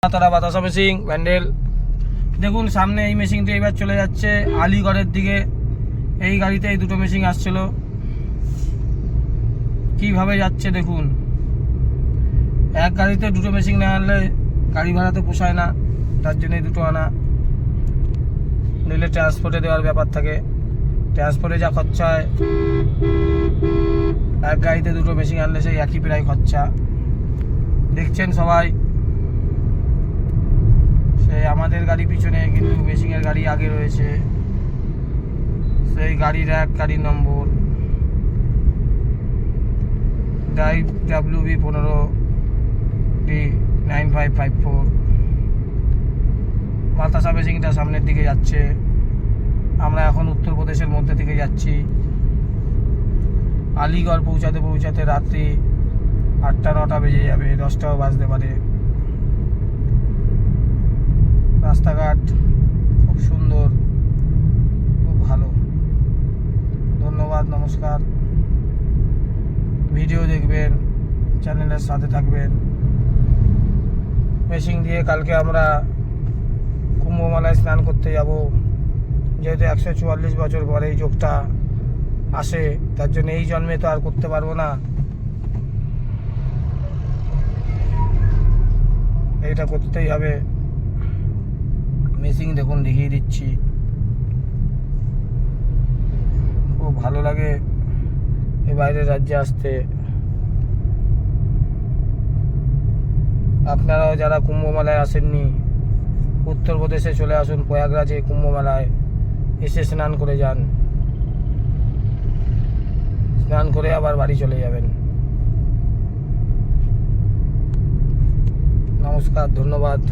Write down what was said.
তারা বাতাসা মেশিন ব্যান্ডেল দেখুন সামনে এই মেশিনটি এবার চলে যাচ্ছে আলিগড়ের দিকে। এই গাড়িতে এই দুটো মেশিন আসছিল, কিভাবে যাচ্ছে দেখুন। এক গাড়িতে দুটো মেশিন না আনলে গাড়ি ভাড়াতে পোষায় না, তার জন্য এই দুটো আনা। নইলে ট্রান্সপোর্টে দেওয়ার ব্যাপার থাকে, ট্রান্সপোর্টে যা খরচা হয়, এক গাড়িতে দুটো মেশিন আনলে সেই একই প্রায় খরচা। দেখছেন সবাই, সেই আমাদের গাড়ি পিছনে কিন্তু মেশিনের গাড়ি আগে রয়েছে। সেই গাড়ির এক গাড়ির নম্বর WB15D9554। বাতাসা মেশিনটা সামনের দিকে যাচ্ছে, আমরা এখন উত্তরপ্রদেশের মধ্যে থেকে যাচ্ছি। আলিগড় পৌঁছাতে পৌঁছাতে রাত্রি 8টা-9টা বেজে যাবে, 10টাও বাজতে পারে। রাস্তাঘাট খুব সুন্দর, খুব ভালো। ধন্যবাদ, নমস্কার। ভিডিও দেখবেন, চ্যানেলের সাথে থাকবেন। মেশিন দিয়ে কালকে আমরা কুম্ভমেলায় স্নান করতে যাব। যেহেতু 144 বছর পরে এই যোগটা আসে, তার জন্য এই জন্মে তো আর করতে পারবো না, এইটা করতেই হবে। মেশিন দেখুন দেখিয়ে দিচ্ছি, খুব ভালো লাগে এই বাইরের রাজ্যে আসতে। আপনারাও যারা কুম্ভমেলায় আসেননি, উত্তরপ্রদেশে চলে আসুন, প্রয়াগরাজে কুম্ভমেলায় এসে স্নান করে যান। স্নান করে আবার বাড়ি চলে যাবেন। নমস্কার, ধন্যবাদ।